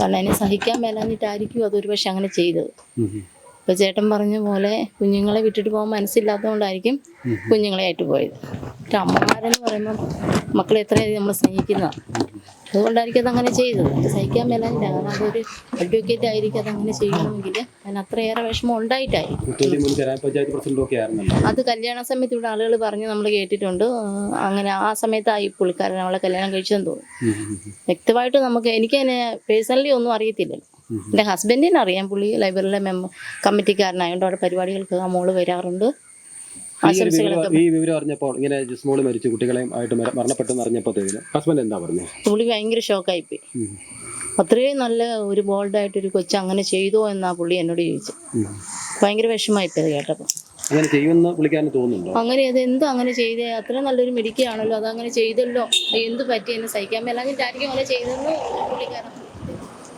കാരണം അതിനെ സഹിക്കാൻ മേലാഞ്ഞിട്ടായിരിക്കും അതൊരു പക്ഷെ അങ്ങനെ ചെയ്തത്. ഇപ്പോൾ ചേട്ടൻ പറഞ്ഞ പോലെ കുഞ്ഞുങ്ങളെ വിട്ടിട്ട് പോകാൻ മനസ്സില്ലാത്തതുകൊണ്ടായിരിക്കും കുഞ്ഞുങ്ങളെ ആയിട്ട് പോയത്. പക്ഷെ അമ്മമാരെന്ന് പറയുമ്പം മക്കളെ എത്രയധികം നമ്മൾ സ്നേഹിക്കുന്നതാണ്. അതുകൊണ്ടായിരിക്കും അതങ്ങനെ ചെയ്തത്. സഹിക്കാൻ മേലാഞ്ഞില്ല. കാരണം അതൊരു അഡ്വക്കേറ്റ് ആയിരിക്കും അതങ്ങനെ ചെയ്യണമെങ്കിൽ അതിന് അത്രയേറെ വിഷമം ഉണ്ടായിട്ടായിരിക്കും. അത് കല്യാണ സമയത്ത് ഇവിടെ ആളുകൾ പറഞ്ഞ് നമ്മൾ കേട്ടിട്ടുണ്ട്. അങ്ങനെ ആ സമയത്തായി പുള്ളിക്കാരൻ അവളെ കല്യാണം കഴിച്ചെന്ന് തോന്നുന്നു. വ്യക്തമായിട്ട് എനിക്ക് അതിനെ പേഴ്സണലി ഒന്നും അറിയത്തില്ലല്ലോ. എൻ്റെ ഹസ്ബൻഡിനെ അറിയാം. പുള്ളി ലൈബ്രറിയിലെ കമ്മിറ്റിക്കാരനായതുകൊണ്ട് അവിടെ പരിപാടികൾക്ക് ആ മോള് വരാറുണ്ട്. ഈ വിവരം അറിഞ്ഞപ്പോൾ ഇങ്ങനെ ജിസ്മോള് മരിച്ചു കുട്ടികളെയും ആയിട്ട് മരണപ്പെട്ടെന്ന് അറിഞ്ഞപ്പോഴത്തേന് ഹസ്ബൻഡ് എന്താ പറഞ്ഞു? പുള്ളി ഭയങ്കര ഷോക്കായിപ്പോയി. അത്രയും നല്ല ഒരു ബോൾഡായിട്ടൊരു കൊച്ചു അങ്ങനെ ചെയ്തോ എന്നാ പുള്ളി എന്നോട് ചോദിച്ചു. ഭയങ്കര വിഷമമായിപ്പോയത് കേട്ടപ്പോൾ. അങ്ങനെ ചെയ്യുമെന്ന് പുള്ളിക്കാരന് തോന്നുന്നുണ്ടോ? അങ്ങനെ അതെന്തോ അങ്ങനെ ചെയ്തേ, അത്രയും നല്ലൊരു മെഡിക്കാണല്ലോ, അതങ്ങനെ ചെയ്തല്ലോ, എന്ത് പറ്റി എന്നെ സഹിക്കാൻ മേലാഞ്ഞിട്ടായിരിക്കും അങ്ങനെ ചെയ്തതെന്ന് പുള്ളിക്കാരൻ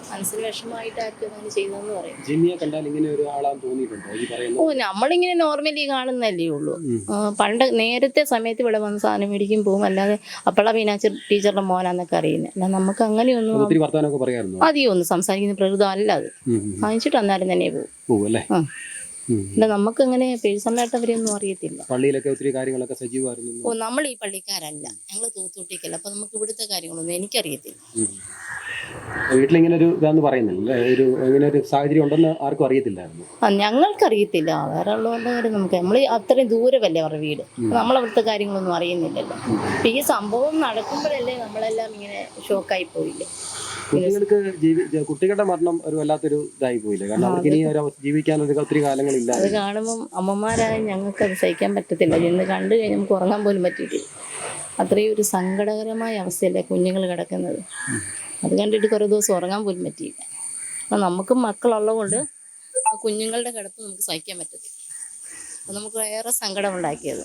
മനസ്സിന് വിഷമമായിട്ടായിരിക്കും അങ്ങനെ ചെയ്തതെന്ന് പറയും. ജിമ്മിയെ കണ്ടാൽ ഇങ്ങനെ ഒരു ആളാന്ന് തോന്നിയിട്ടുണ്ടോ ഈ പറയുന്നത്? ഓ, നമ്മളിങ്ങനെ നോർമലി കാണുന്നല്ലേ ഉള്ളൂ. പണ്ട് നേരത്തെ സമയത്ത് ഇവിടെ വന്ന് സാധനം മേടിക്കും പോകും, അല്ലാതെ അപ്പള മീനാക്ഷി ടീച്ചറുടെ മോനാന്നൊക്കെ അറിയുന്നത്. അല്ല നമുക്ക് അങ്ങനെയൊന്നും അധികം ഒന്നും സംസാരിക്കുന്ന പ്രകൃതം അല്ല. അത് വാങ്ങിച്ചിട്ട് അന്നേരം തന്നെ പോകും അല്ലേ. അല്ല നമുക്ക് അങ്ങനെ പേഴ്സണലായിട്ട് അവരെയൊന്നും അറിയത്തില്ല. പള്ളിയിലൊക്കെ ഒത്തിരി കാര്യങ്ങളൊക്കെ സജീവമായിരുന്നു. ഓ, നമ്മൾ ഈ പള്ളിക്കാരല്ല, ഞങ്ങൾ തൂത്തുട്ടിക്കല്ല. അപ്പൊ നമുക്ക് ഇവിടുത്തെ കാര്യങ്ങളൊന്നും എനിക്കറിയത്തില്ല. വീട്ടിലിങ്ങനെ ഒരു ഇതാന്ന് പറയുന്നില്ല, ഇങ്ങനെ ഒരു സാഹചര്യം ഉണ്ടെന്ന് ആർക്കും അറിയത്തില്ലായിരുന്നു. ഞങ്ങൾക്കറിയത്തില്ല, വേറെ ഉള്ളവരുടെ കാര്യം നമുക്ക്, നമ്മൾ അത്രയും ദൂരമല്ലേ അവരുടെ വീട്, നമ്മളവിടുത്തെ കാര്യങ്ങളൊന്നും അറിയുന്നില്ലല്ലോ. അപ്പൊ ഈ സംഭവം നടക്കുമ്പോഴല്ലേ നമ്മളെല്ലാം ഇങ്ങനെ ഷോക്കായി പോയില്ലേ. കുട്ടികളുടെ മരണം ഒരു വല്ലാത്തൊരു ഇതായി പോയില്ലേ, കാരണം അവർക്ക് ഇനി ജീവിക്കാൻ ഒത്തിരി കാലങ്ങളില്ല. അത് കാണുമ്പോൾ അമ്മമാരായ ഞങ്ങൾക്ക് അത് സഹിക്കാൻ പറ്റത്തില്ല. ഇന്ന് കണ്ടു കഴിഞ്ഞാൽ നമുക്ക് ഉറങ്ങാൻ പോലും പറ്റിയിട്ടില്ല. അത്രയും ഒരു സങ്കടകരമായ അവസ്ഥയല്ലേ കുഞ്ഞുങ്ങൾ കിടക്കുന്നത്. അത് കണ്ടിട്ട് കുറേ ദിവസം ഉറങ്ങാൻ പോലും പറ്റിയില്ല. അപ്പം നമുക്ക് മക്കളുള്ളതുകൊണ്ട് ആ കുഞ്ഞുങ്ങളുടെ കിടപ്പ് നമുക്ക് സഹിക്കാൻ പറ്റത്തില്ല. അപ്പം നമുക്ക് വേറെ സങ്കടം ഉണ്ടാക്കിയത്.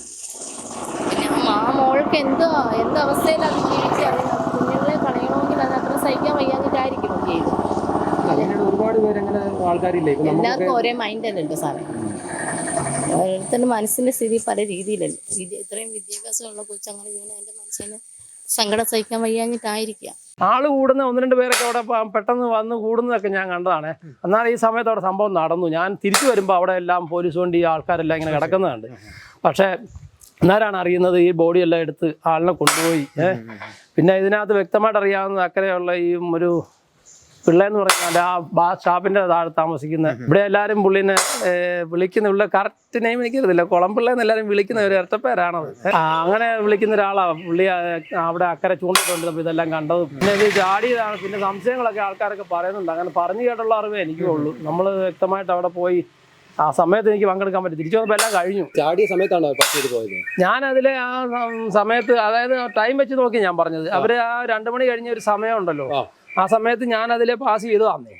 പിന്നെ ആ മോൾക്ക് എന്തവസ്ഥയിലാണ് ജീവിച്ചത്. കുഞ്ഞുങ്ങളെ കളയണമെങ്കിൽ അത് അത്ര സഹിക്കാൻ വയ്യാഞ്ഞിട്ടായിരിക്കും ചെയ്തത്. ഒരുപാട് പേരങ്ങനെ ആൾക്കാരില്ലേ, എല്ലാവർക്കും ഒരേ മൈൻഡല്ലല്ലോ സാറേ. ഓരോരുത്തരുടെ മനസ്സിൻ്റെ സ്ഥിതി പല രീതിയിലല്ലേ. ഇത്രയും വിദ്യാഭ്യാസമുള്ള കൊച്ചങ്ങനെ ചെയ്യണ എൻ്റെ മനസ്സിന് സങ്കടം സഹിക്കാൻ വയ്യാഞ്ഞിട്ടായിരിക്കാം. ആള് കൂടുന്ന 1-2 പേരൊക്കെ അവിടെ പെട്ടെന്ന് വന്ന് കൂടുന്നതൊക്കെ ഞാൻ കണ്ടതാണ്. എന്നാൽ ഈ സമയത്ത് അവിടെ സംഭവം നടന്നു. ഞാൻ തിരിച്ചു വരുമ്പോൾ അവിടെ എല്ലാം പോലീസ് വണ്ടി ആൾക്കാരെല്ലാം ഇങ്ങനെ കിടക്കുന്നുണ്ട്. പക്ഷേ അന്നേരമാണ് അറിയുന്നത് ഈ ബോഡിയെല്ലാം എടുത്ത് ആളിനെ കൊണ്ടുപോയി. പിന്നെ ഇതിനകത്ത് വ്യക്തമായിട്ട് അറിയാവുന്നത് അക്കരെയുള്ള ഈ ഒരു പിള്ളേന്ന് പറഞ്ഞാൽ ആ ഷാപ്പിൻ്റെ താഴെ താമസിക്കുന്ന ഇവിടെ എല്ലാവരും പുള്ളിനെ വിളിക്കുന്ന ഉള്ള കറക്റ്റ് നെയിം എനിക്കറിയത്തില്ല, കുളംപിള്ളേന്ന് എല്ലാവരും വിളിക്കുന്ന ഒരു ഇരട്ടപ്പേരാണത്. അങ്ങനെ വിളിക്കുന്ന ഒരാളാണ് പുള്ളി. അവിടെ അക്കരെ ചൂണ്ടിട്ടുണ്ടപ്പോൾ ഇതെല്ലാം കണ്ടത്. പിന്നെ ഇത് ചാടിയതാണ്. പിന്നെ സംശയങ്ങളൊക്കെ ആൾക്കാരൊക്കെ പറയുന്നുണ്ട്. അങ്ങനെ പറഞ്ഞു കേട്ടുള്ള അറിവേ എനിക്കേ ഉള്ളൂ. നമ്മൾ വ്യക്തമായിട്ട് അവിടെ പോയി ആ സമയത്ത് എനിക്ക് പങ്കെടുക്കാൻ പറ്റും. തിരിച്ചു വന്നപ്പോൾ എല്ലാം കഴിഞ്ഞു. ചാടിയ സമയത്താണ് പോയത്. ഞാനതിലെ ആ സമയത്ത്, അതായത് ടൈം വെച്ച് നോക്കി ഞാൻ പറഞ്ഞത്. അവർ ആ 2 മണി കഴിഞ്ഞ ഒരു സമയമുണ്ടല്ലോ, ആ സമയത്ത് ഞാൻ അതിലെ പാസ് ചെയ്തു തന്നേ.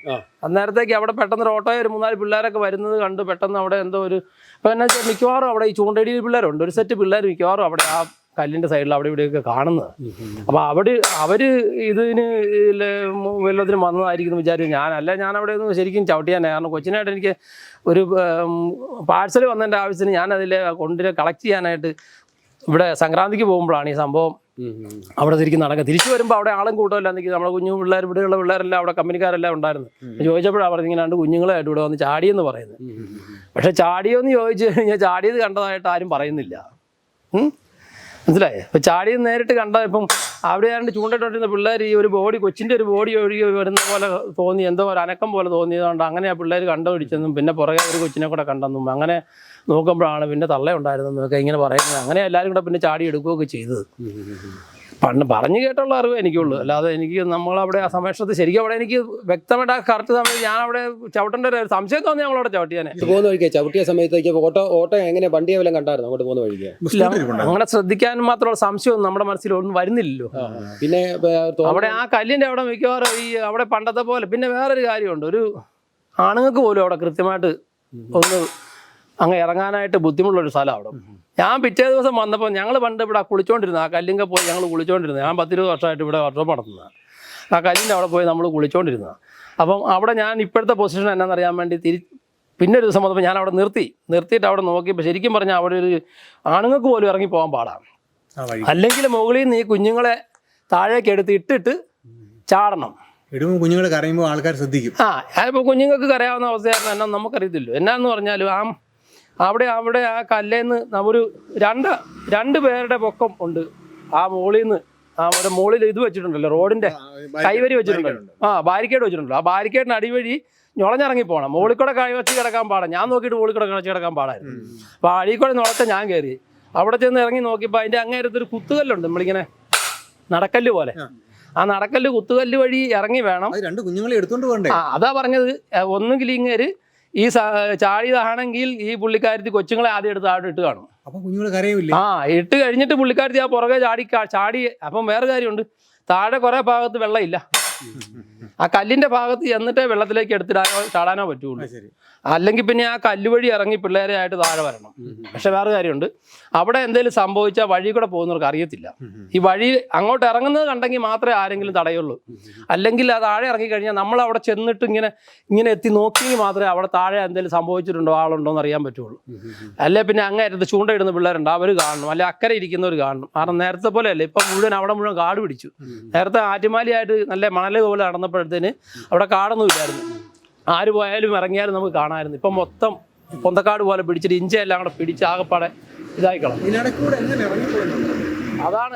അന്നേരത്തേക്ക് അവിടെ പെട്ടെന്ന് ഒരു ഓട്ടോയിൽ ഒരു 3-4 പിള്ളേരൊക്കെ വരുന്നത് കണ്ട് പെട്ടെന്ന് അവിടെ എന്തോ ഒരു ഇപ്പം എന്നാ വെച്ചാൽ മിക്കവാറും അവിടെ ഈ ചൂണ്ടടി പിള്ളേരുണ്ട്, ഒരു സെറ്റ് പിള്ളേർ മിക്കവാറും അവിടെ ആ കല്ലിൻ്റെ സൈഡിൽ അവിടെ ഇവിടെയൊക്കെ കാണുന്നത്. അപ്പോൾ അവർ ഇതിന് വല്ലതിനും വന്നതായിരിക്കും എന്ന് വിചാരിച്ചു. ഞാൻ അവിടെ ഒന്നും ശരിക്കും ചവിട്ടിയാനേ. കാരണം കൊച്ചിനായിട്ട് എനിക്ക് ഒരു പാഴ്സൽ വന്നതിൻ്റെ ആവശ്യത്തിന് ഞാനതിലെ കൊണ്ടിനെ കളക്ട് ചെയ്യാനായിട്ട് ഇവിടെ സംക്രാന്തിക്ക് പോകുമ്പോഴാണ് ഈ സംഭവം അവിടെ ശരിക്കും നടക്കുക. തിരിച്ചു വരുമ്പോൾ അവിടെ ആളും കൂട്ടമല്ല നിൽക്കുന്നത്. നമ്മുടെ കുഞ്ഞു പിള്ളേർ, ഇവിടെയുള്ള പിള്ളേരെല്ലാം അവിടെ കമ്പനിക്കാരെല്ലാം ഉണ്ടായിരുന്നു. ചോദിച്ചപ്പോഴാണ് പറഞ്ഞത് ഇങ്ങനെ 2 കുഞ്ഞുങ്ങളായിട്ട് ഇവിടെ വന്ന് ചാടിയെന്ന് പറയുന്നത്. പക്ഷെ ചാടിയോന്ന് ചോദിച്ചു കഴിഞ്ഞാൽ ചാടിയത് കണ്ടതായിട്ട് ആരും പറയുന്നില്ല. മനസ്സിലായേ? ഇപ്പം ചാടിയത് നേരിട്ട് കണ്ടത് ഇപ്പം അവിടെ ആണ്ട് ചൂണ്ടിട്ടുണ്ടിരുന്ന പിള്ളേർ ഈ ഒരു ബോഡി, കൊച്ചിൻ്റെ ഒരു ബോഡി ഒഴുകി വരുന്ന പോലെ തോന്നി, എന്തോ ഒരു അനക്കം പോലെ തോന്നിയതുകൊണ്ട് അങ്ങനെ ആ പിള്ളേർ കണ്ടുപിടിച്ചെന്നും പിന്നെ പുറകെ ഒരു കൊച്ചിനെ കൂടെ കണ്ടെന്നും അങ്ങനെ നോക്കുമ്പോഴാണ് പിന്നെ തള്ളയുണ്ടായിരുന്നെന്നൊക്കെ ഇങ്ങനെ പറയുന്നത്. അങ്ങനെ എല്ലാവരും കൂടെ പിന്നെ ചാടി എടുക്കുകയൊക്കെ ചെയ്തത്. പണ്ട് പറഞ്ഞു കേട്ടുള്ള അറിവ് എനിക്കുള്ളൂ. അല്ലാതെ എനിക്ക് നമ്മളവിടെ ആ സമയത്ത് ശരിക്കും അവിടെ എനിക്ക് വ്യക്തമായിട്ട് ആ കറക്റ്റ് സമയത്ത് ഞാൻ അവിടെ ചവിട്ടേണ്ട ഒരു സംശയം തോന്നി നമ്മളവിടെ ചവിട്ടിയാനെ. പോകുന്ന വഴിക്ക് ചവിട്ടിയ സമയത്തേക്ക് ഓട്ടോ എങ്ങനെ വണ്ടിയെ വല്ലതും കണ്ടായിരുന്നു അങ്ങോട്ട് പോകുന്ന വഴിക്ക്? അങ്ങനെ ശ്രദ്ധിക്കാനും മാത്രമുള്ള സംശയമൊന്നും നമ്മുടെ മനസ്സിൽ ഒന്നും വരുന്നില്ലല്ലോ. പിന്നെ അവിടെ ആ കല്ലിൻ്റെ അവിടെ മിക്കവാറും ഈ അവിടെ പണ്ടത്തെ പോലെ. പിന്നെ വേറൊരു കാര്യമുണ്ട്, ഒരു ആണുങ്ങൾക്ക് പോലും അവിടെ കൃത്യമായിട്ട് ഒന്ന് അങ്ങ് ഇറങ്ങാനായിട്ട് ബുദ്ധിമുട്ടുള്ളൊരു സ്ഥലം അവിടെ. ഞാൻ പിറ്റേ ദിവസം വന്നപ്പോൾ ഞങ്ങൾ പണ്ട് ഇവിടെ കുളിച്ചുകൊണ്ടിരുന്നത്, ആ കല്ലിങ്ക പോയി ഞങ്ങൾ കുളിച്ചുകൊണ്ടിരുന്നത്. ഞാൻ 10-20 വർഷമായിട്ട് ഇവിടെ വർഷം നടത്തുന്നതാണ്. ആ കല്ലിൻ്റെ അവിടെ പോയി നമ്മൾ കുളിച്ചുകൊണ്ടിരുന്നത്. അപ്പം അവിടെ ഞാൻ ഇപ്പോഴത്തെ പൊസിഷൻ എന്നാണെന്നറിയാൻ വേണ്ടി പിന്നെ ഒരു ദിവസം വന്നപ്പോൾ ഞാൻ അവിടെ നിർത്തിയിട്ട് അവിടെ നോക്കിയപ്പോൾ ശരിക്കും പറഞ്ഞാൽ അവിടെ ഒരു ആണുങ്ങൾക്ക് പോലും ഇറങ്ങി പോകാൻ പാടാണ്. അല്ലെങ്കിൽ മുകളിൽ നിന്ന് ഈ കുഞ്ഞുങ്ങളെ താഴേക്ക് എടുത്ത് ഇട്ടിട്ട് ചാടണം. ഇടുമ്പോൾ കുഞ്ഞുങ്ങൾ കരയുമ്പോൾ ആൾക്കാർ ശ്രദ്ധിക്കും. അതിപ്പോൾ കുഞ്ഞുങ്ങൾക്ക് കരയാവുന്ന അവസ്ഥയായിരുന്നു. എന്നാ നമുക്കറിയത്തില്ലോ. എന്നാന്ന് പറഞ്ഞാലും അവിടെ ആ കല്ലേന്ന് ഒരു രണ്ട് പേരുടെ പൊക്കം ഉണ്ട്. ആ മുകളിൽ നിന്ന് അവിടെ മുകളിൽ ഇത് വെച്ചിട്ടുണ്ടല്ലോ, റോഡിന്റെ കൈവരി വെച്ചിട്ടുണ്ടല്ലോ, ബാരിക്കേഡ് വെച്ചിട്ടുണ്ടല്ലോ. ആ ബാരിക്കേഡിന് അടിവഴി ഞൊളഞ്ഞിറങ്ങി പോകണം. മുകളിൽ കൂടെ വെച്ച് കിടക്കാൻ പാടാം. ഞാൻ നോക്കിയിട്ട് മുകളിൽ കൂടെ വെച്ച് കിടക്കാൻ പാടായിരുന്നു. അപ്പോൾ അടിയിൽ കൂടെ നുളച്ച ഞാൻ കയറി അവിടെ ചെന്ന് ഇറങ്ങി നോക്കിയപ്പോൾ അതിൻ്റെ അങ്ങേരത്തൊരു കുത്തുകല്ലുണ്ട്, നമ്മളിങ്ങനെ നടക്കല്ല് പോലെ. ആ നടക്കല്ല് കുത്തുകല്ല് വഴി ഇറങ്ങി വേണം. രണ്ട് കുഞ്ഞുങ്ങളെ എടുത്തോണ്ട് പോകണ്ടേ? അതാ പറഞ്ഞത്. ഒന്നുകിൽ ഇങ്ങേര് ഈ ചാടിയതാണെങ്കിൽ ഈ പുള്ളിക്കാരത്തി കൊച്ചുങ്ങളെ ആദ്യം എടുത്ത് അവിടെ ഇട്ട് കാണും. അപ്പൊ കുഞ്ഞുങ്ങൾ കരയില്ല. ഇട്ട് കഴിഞ്ഞിട്ട് പുള്ളിക്കാരത്തി ആ പുറകെ ചാടി. അപ്പം വേറെ കാര്യമുണ്ട്, താഴെ കുറെ ഭാഗത്ത് വെള്ളമില്ല. ആ കല്ലിന്റെ ഭാഗത്ത് ചെന്നിട്ടേ വെള്ളത്തിലേക്ക് എടുത്തിടാനോ ചാടാനോ പറ്റുള്ളൂ. അല്ലെങ്കിൽ പിന്നെ ആ കല്ലുവഴി ഇറങ്ങി പിള്ളേരെ ആയിട്ട് താഴെ വരണം. പക്ഷെ വേറെ കാര്യമുണ്ട്, അവിടെ എന്തെങ്കിലും സംഭവിച്ചാൽ വഴി കൂടെ പോകുന്നവർക്ക് അറിയത്തില്ല. ഈ വഴി അങ്ങോട്ട് ഇറങ്ങുന്നത് കണ്ടെങ്കിൽ മാത്രമേ ആരെങ്കിലും തടയുള്ളൂ. അല്ലെങ്കിൽ ആ താഴെ ഇറങ്ങിക്കഴിഞ്ഞാൽ നമ്മൾ അവിടെ ചെന്നിട്ട് ഇങ്ങനെ എത്തി നോക്കിയെങ്കിൽ മാത്രമേ അവിടെ താഴെ എന്തെങ്കിലും സംഭവിച്ചിട്ടുണ്ടോ ആളുണ്ടോ എന്ന് അറിയാൻ പറ്റുള്ളൂ. അല്ലെ പിന്നെ അങ്ങേരത്ത് ചൂണ്ടയിടുന്ന പിള്ളേരുണ്ട്, അവർ കാണണം. അല്ലെ അക്കരെ ഇരിക്കുന്നവർ കാണണം. കാരണം നേരത്തെ പോലെ അല്ലേ, ഇപ്പം അവിടെ മുഴുവൻ കാട് പിടിച്ചു. നേരത്തെ ആറ്റുമാലിയായിട്ട് നല്ല മണല് പോലെ നടന്നപ്പോഴത്തേന് അവിടെ കാടൊന്നും ഇല്ലായിരുന്നു. ആര് പോയാലും ഇറങ്ങിയാലും നമുക്ക് കാണാമായിരുന്നു. ഇപ്പം മൊത്തം പൊന്തക്കാട് പോലെ പിടിച്ചിട്ട് ഇഞ്ചയെല്ലാം കൂടെ പിടിച്ച് ആകെപ്പാടെ ഇതായിക്കളാം. അതാണ്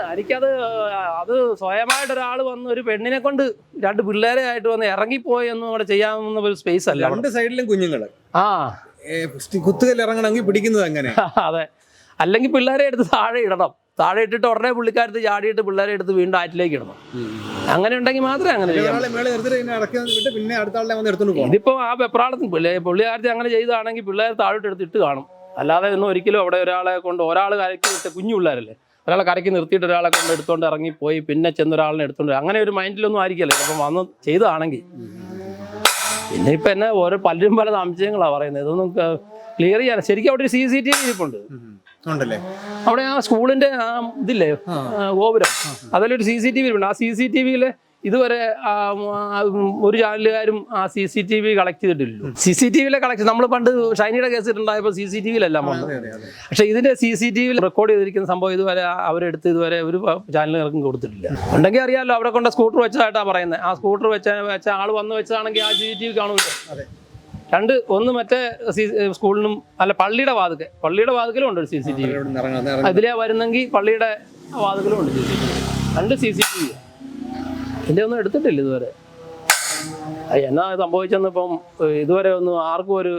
അത് സ്വയമായിട്ട് ഒരാൾ വന്ന് ഒരു പെണ്ണിനെ കൊണ്ട് രണ്ട് പിള്ളേരെ ആയിട്ട് വന്ന് ഇറങ്ങിപ്പോയി ഒന്നും അവിടെ ചെയ്യാവുന്ന ഒരു സ്പേസ് അല്ല. രണ്ട് സൈഡിലും കുഞ്ഞുങ്ങള് കുത്തുകല്ല് ഇറങ്ങണമെങ്കിൽ പിടിക്കുന്നത് അങ്ങനെ. അതെ, അല്ലെങ്കിൽ പിള്ളേരെ എടുത്ത് താഴെ ഇടണം. താഴെ ഇട്ടിട്ട് ഉടനെ പുള്ളിക്കാരത്ത് ചാടിയിട്ട് പിള്ളേരെ എടുത്ത് വീണ്ടും ആറ്റിലേക്ക് ഇടണം. അങ്ങനെ ഉണ്ടെങ്കിൽ മാത്രമേ അങ്ങനെ ചെയ്യാം. ഇതിപ്പോ ആ വെപ്രാളത്തിന് പുള്ളിക്കാരത്തി അങ്ങനെ ചെയ്തതാണെങ്കിൽ പിള്ളേർ താഴോട്ട് എടുത്തിട്ട് കാണും. അല്ലാതെ ഒന്നും ഒരിക്കലും അവിടെ ഒരാൾ കരയ്ക്ക് നിർത്തി, കുഞ്ഞു പിള്ളേരല്ലേ, ഒരാളെ കരയ്ക്ക് നിർത്തിയിട്ട് ഒരാളെ കൊണ്ട് എടുത്തോണ്ട് ഇറങ്ങിപ്പോയി പിന്നെ ചെന്നൊരാളിനെ എടുത്തോണ്ട് അങ്ങനെ ഒരു മൈൻഡിലൊന്നും ആയിരിക്കല്ലേ ഇപ്പം വന്ന് ചെയ്തതാണെങ്കിൽ. പിന്നെ ഇപ്പം എന്നെ പലരും പല സംശയങ്ങളാണ് പറയുന്നത്. ഇതൊന്നും ക്ലിയർ ചെയ്യാൻ ശരിക്കും അവിടെ ഒരു CCTV ഇരിപ്പുണ്ട്. അവിടെ ആ സ്കൂളിന്റെ ഇതില്ലേ ഗോപുരം, അതിലൊരു CCTV ഉണ്ട്. ആ CCTVയില് ഇതുവരെ ഒരു ചാനലുകാരും ആ CCTV കളക്ട് ചെയ്തിട്ടില്ലല്ലോ. CCTVയിലെ കളക്ഷൻ നമ്മൾ പണ്ട് ഷൈനിയുടെ കേസ് ഇട്ടുണ്ടായപ്പോൾ CCTVയിലെല്ലാം വന്നത്. പക്ഷെ ഇതിന്റെ CCTVയിൽ റെക്കോർഡ് ചെയ്തിരിക്കുന്ന സംഭവം ഇതുവരെ അവരെടുത്ത് ഇതുവരെ ഒരു ചാനലുകാർക്കും കൊടുത്തിട്ടില്ല. ഉണ്ടെങ്കിൽ അറിയാമല്ലോ, അവിടെ കൊണ്ട് സ്കൂട്ടർ വെച്ചതായിട്ടാണ് പറയുന്നത്. ആ സ്കൂട്ടർ വെച്ച ആൾ വന്ന് വെച്ചതാണെങ്കിൽ ആ CCTV കാണൂല്ലോ. ഒന്ന് മറ്റേ സ്കൂളിനും അല്ല പള്ളിയുടെ വാതിക്കലും ഉണ്ട് ഒരു CCTV. അതിലേ വരുന്നെങ്കിൽ പള്ളിയുടെ വാതിക്കലും ഉണ്ട് CCTV. രണ്ട് CCTV. ഇതിൻ്റെ ഒന്നും എടുത്തിട്ടില്ല ഇതുവരെ. എന്നാ സംഭവിച്ചെന്ന് ഇപ്പം ഇതുവരെ ഒന്നും ആർക്കും ഒരു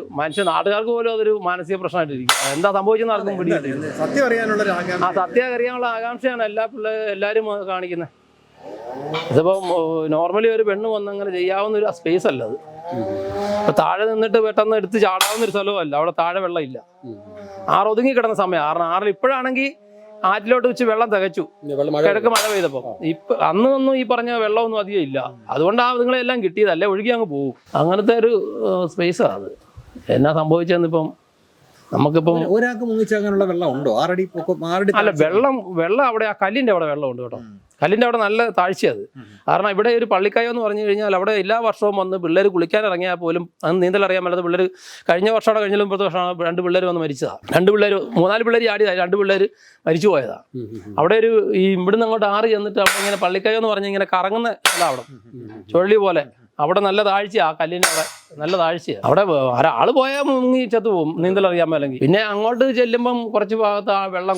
നാട്ടുകാർക്ക് പോലും അതൊരു മാനസിക പ്രശ്നമായിട്ടിരിക്കും. എന്താ സംഭവിച്ചെന്ന് ആർക്കും പിടിയില്ല. സത്യം അറിയാനുള്ള ആകാംക്ഷയാണ് എല്ലാവരും കാണിക്കുന്നത്. ഇതിപ്പം നോർമലി ഒരു പെണ്ണ് വന്നങ്ങനെ ചെയ്യാവുന്ന ഒരു സ്പേസ് അല്ല അത്. ഇപ്പൊ താഴെ നിന്നിട്ട് പെട്ടെന്ന് എടുത്ത് ചാടാവുന്ന ഒരു സ്ഥലവും അല്ല. അവിടെ താഴെ വെള്ളമില്ല. ഒതുങ്ങി കിടന്ന സമയം 6 ഇപ്പോഴാണെങ്കിൽ ആറ്റിലോട്ട് വെച്ച് വെള്ളം തികച്ചു കിഴക്ക് മഴ പെയ്തപ്പോ. അന്നൊന്നും ഈ പറഞ്ഞ വെള്ളമൊന്നും അധികം ഇല്ല. അതുകൊണ്ടാണ് നിങ്ങളെല്ലാം കിട്ടിയത്. അല്ലേ ഒഴുകി അങ്ങ് പോകും. അങ്ങനത്തെ ഒരു സ്പേസാണ് അത്. എന്നാ സംഭവിച്ചെന്നിപ്പം നമുക്കിപ്പം ഒരാൾക്ക് മുങ്ങിച്ചാകാനുള്ള വെള്ളം ഉണ്ടോ? 6 അടി അല്ല, വെള്ളം അവിടെ ആ കല്ലിന്റെ അവിടെ വെള്ളമുണ്ട് കേട്ടോ. കല്ലിന്റെ അവിടെ നല്ല താഴ്ചയത്. കാരണം ഇവിടെ ഒരു പള്ളിക്കായോ എന്ന് പറഞ്ഞു കഴിഞ്ഞാൽ അവിടെ എല്ലാ വർഷവും വന്ന് പിള്ളേർ കുളിക്കാൻ ഇറങ്ങിയാൽ പോലും അത് നീന്തൽ അറിയാൻ മേലാത്ത പിള്ളേർ കഴിഞ്ഞ വർഷമാണ് കഴിഞ്ഞാലും ഇപ്പോഴത്തെ വർഷമാണ് 2 പിള്ളേർ വന്ന് മരിച്ചതാണ്. 3-4 പിള്ളേർ ആടിയതാണ്, 2 പിള്ളേർ മരിച്ചു പോയതാണ്. അവിടെ ഇവിടുന്ന് അങ്ങോട്ട് ചെന്നിട്ട് അവിടെ ഇങ്ങനെ പള്ളിക്കായോ എന്ന് പറഞ്ഞ് ഇങ്ങനെ കറങ്ങുന്ന സ്ഥലം അവിടെ ചുഴലി പോലെ. അവിടെ നല്ല താഴ്ചയാണ്, ആ കല്ലിൻ്റെ അവിടെ നല്ല താഴ്ചയാണ്. അവിടെ ഒരാൾ പോയാൽ മുങ്ങി ചത്തു പോകും നീന്തൽ അറിയാൻ മേലെങ്കിൽ. പിന്നെ അങ്ങോട്ട് ചെല്ലുമ്പം കുറച്ച് ഭാഗത്ത് ആ വെള്ളം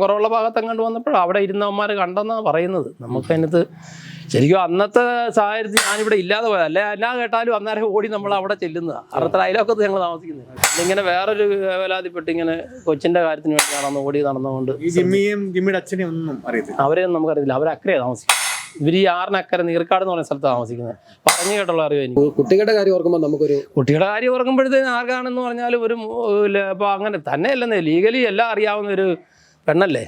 കുറവുള്ള ഭാഗത്ത് അങ്ങോട്ട് വന്നപ്പോഴും അവിടെ ഇരുന്നവന്മാർ കണ്ടെന്നാണ് പറയുന്നത്. നമുക്കതിനകത്ത് ശരിക്കും അന്നത്തെ സാഹചര്യത്തിൽ ഞാനിവിടെ ഇല്ലാതെ പോയത്. അല്ലെ എല്ലാം കേട്ടാലും അന്നേരം ഓടി നമ്മൾ അവിടെ ചെല്ലുന്നതാണ്. അറുത്ത അയലൊക്കത്ത് ഞങ്ങൾ താമസിക്കുന്നത്. ഇങ്ങനെ വേറൊരു വേവലാതിപ്പെട്ട് ഇങ്ങനെ കൊച്ചിന്റെ കാര്യത്തിന് വേണ്ടി ഓടി നടന്നുകൊണ്ട് ജിമ്മിയുടെ അച്ഛനെ ഒന്നും അറിയത്തില്ല. അവരെയൊന്നും നമുക്കറിയത്തില്ല. അവരക്കരെയാണ് താമസിക്കുന്നത്. ഇവർ ഈ 6 നീർക്കാട് എന്ന് പറയുന്ന സ്ഥലത്ത് താമസിക്കുന്നത്. പറഞ്ഞു കേട്ടുള്ള അറിവ് എനിക്ക്. കുട്ടികളുടെ കാര്യം ഓർക്കുമ്പോൾ കുട്ടികളുടെ കാര്യം ഓർക്കുമ്പോഴത്തേന് ആർക്കാണെന്ന് പറഞ്ഞാൽ ഇപ്പോൾ അങ്ങനെ തന്നെയല്ലെന്നേ, ലീഗലി എല്ലാം അറിയാവുന്ന ഒരു പെണ്ണല്ലേ.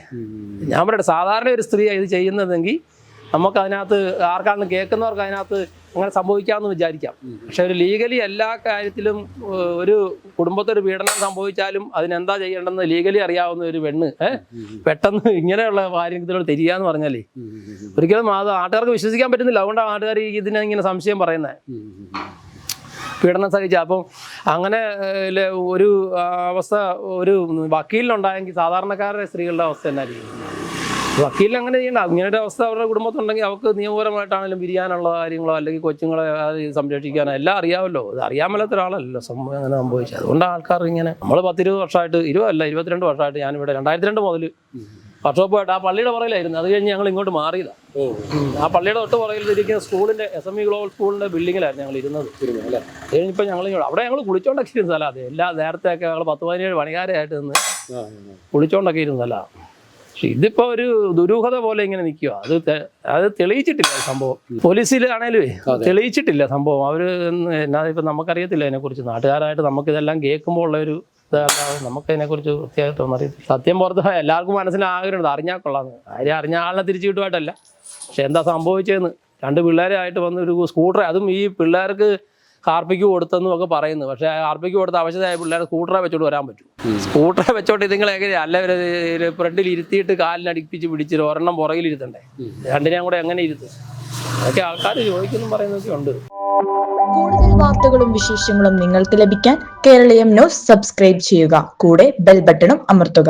ഞാൻ പറയട്ടെ, സാധാരണ ഒരു സ്ത്രീ ഇത് ചെയ്യുന്നതെങ്കിൽ നമുക്കതിനകത്ത് ആർക്കാണെന്ന് കേൾക്കുന്നവർക്ക് അതിനകത്ത് അങ്ങനെ സംഭവിക്കാമെന്ന് വിചാരിക്കാം. പക്ഷെ ഒരു ലീഗലി എല്ലാ കാര്യത്തിലും ഒരു കുടുംബത്തൊരു പീഡനം സംഭവിച്ചാലും അതിനെന്താ ചെയ്യേണ്ടെന്ന് ലീഗലി അറിയാവുന്ന ഒരു പെണ്ണ് പെട്ടെന്ന് ഇങ്ങനെയുള്ള കാര്യത്തിലോട് തിരിയാന്ന് പറഞ്ഞാലേ ഒരിക്കലും അത് നാട്ടുകാർക്ക് വിശ്വസിക്കാൻ പറ്റുന്നില്ല. അതുകൊണ്ടാണ് നാട്ടുകാർ ഇതിനെ ഇങ്ങനെ സംശയം പറയുന്നത്. പീഡനം സഹിച്ച അപ്പം അങ്ങനെ ഒരു അവസ്ഥ ഒരു വക്കീലിനുണ്ടായെങ്കിൽ സാധാരണക്കാരുടെ സ്ത്രീകളുടെ അവസ്ഥ എന്നായിരിക്കും. വക്കീലിന് അങ്ങനെ ചെയ്യണ്ട. ഇങ്ങനെ ഒരു അവസ്ഥ അവരുടെ കുടുംബത്തുണ്ടെങ്കിൽ അവർക്ക് നിയമപരമായിട്ടാണെങ്കിലും പിരിയാനുള്ള കാര്യങ്ങളോ അല്ലെങ്കിൽ കൊച്ചുങ്ങളെ സംരക്ഷിക്കാനോ എല്ലാം അറിയാമല്ലോ. ഇത് അറിയാൻ മേലാത്ത ഒരാളല്ലല്ലോ സംഭവം അങ്ങനെ സംഭവിച്ചത്. അതുകൊണ്ട് ആൾക്കാർ ഇങ്ങനെ നമ്മൾ 10-20 വർഷമായിട്ട് 22 വർഷമായിട്ട് ഞാനിവിടെ 2002 മുതൽ വർഷോപ്പായിട്ട് ആ പള്ളിയുടെ പുറകിലായിരുന്നു. അത് കഴിഞ്ഞ് ഞങ്ങൾ ഇങ്ങോട്ട് മാറിയതാണ്. ആ പള്ളിയുടെ തൊട്ട് പുറകിൽ ഇരിക്കുന്ന സ്കൂളിന്റെ SME ഗ്ലോബൽ സ്കൂളിന്റെ ബിൽഡിങ്ങിലായിരുന്നു ഞങ്ങൾ ഇരുന്നത്. അത് കഴിഞ്ഞപ്പോൾ ഞങ്ങൾ അവിടെ ഞങ്ങൾ കുളിച്ചോണ്ടൊക്കെ ഇരുന്ന സ്ഥലം. അത് എല്ലാ നേരത്തെയൊക്കെ ഞങ്ങൾ 10-17 പണിക്കാരായിട്ട് നിന്ന് കുളിച്ചോണ്ടൊക്കെ ഇരുന്ന സ്ഥലമാണ്. പക്ഷെ ഇതിപ്പോ ഒരു ദുരൂഹത പോലെ ഇങ്ങനെ നിൽക്കുക. അത് തെളിയിച്ചിട്ടില്ല സംഭവം. പോലീസിലാണേലും തെളിയിച്ചിട്ടില്ല സംഭവം. അവര് എന്നാ ഇപ്പൊ നമുക്കറിയത്തില്ല അതിനെക്കുറിച്ച്. നാട്ടുകാരായിട്ട് നമുക്കിതെല്ലാം കേൾക്കുമ്പോൾ ഉള്ളൊരു നമുക്ക് അതിനെക്കുറിച്ച് വൃത്തിയായിട്ടൊന്നും അറിയത്തില്ല. സത്യം പുറത്ത് എല്ലാവർക്കും മനസ്സിലാകരുത്. അറിഞ്ഞാൽ കൊള്ളാന്ന്. കാര്യം അറിഞ്ഞ ആളിനെ തിരിച്ചു കിട്ടുമായിട്ടല്ല. പക്ഷെ എന്താ സംഭവിച്ചതെന്ന് 2 പിള്ളേരായിട്ട് വന്ന് ഒരു സ്കൂട്ടർ, അതും ഈ പിള്ളേർക്ക് ഹാർപ്പിക്ക് കൊടുത്തെന്നും ഒക്കെ പറയുന്നു. പക്ഷേ ഹാർപ്പിക്ക് കൊടുത്ത അവശതയായ പിള്ളേർ സ്കൂട്ടറെ വെച്ചോട്ട് വരാൻ പറ്റും. സ്കൂട്ടറെ വെച്ചോട്ട് ഇതുങ്ങളെ എങ്ങനെയാ അല്ല ഫ്രണ്ടിൽ ഇരുത്തിയിട്ട് കാലിനടിപ്പിച്ച് പിടിച്ചിട്ട് ഒരെണ്ണം പുറകിലിരുത്തണ്ടേ? രണ്ടിനെയും കൂടെ എങ്ങനെ ഇരുത്തും? അതൊക്കെ ആൾക്കാർ ചോദിക്കുന്നു പറയുന്നതൊക്കെ ഉണ്ട്. കൂടുതൽ വാർത്തകളും വിശേഷങ്ങളും നിങ്ങൾക്ക് ലഭിക്കാൻ കേരളീയം ന്യൂസ് സബ്സ്ക്രൈബ് ചെയ്യുക. കൂടെ ബെൽ ബട്ടണും അമർത്തുക.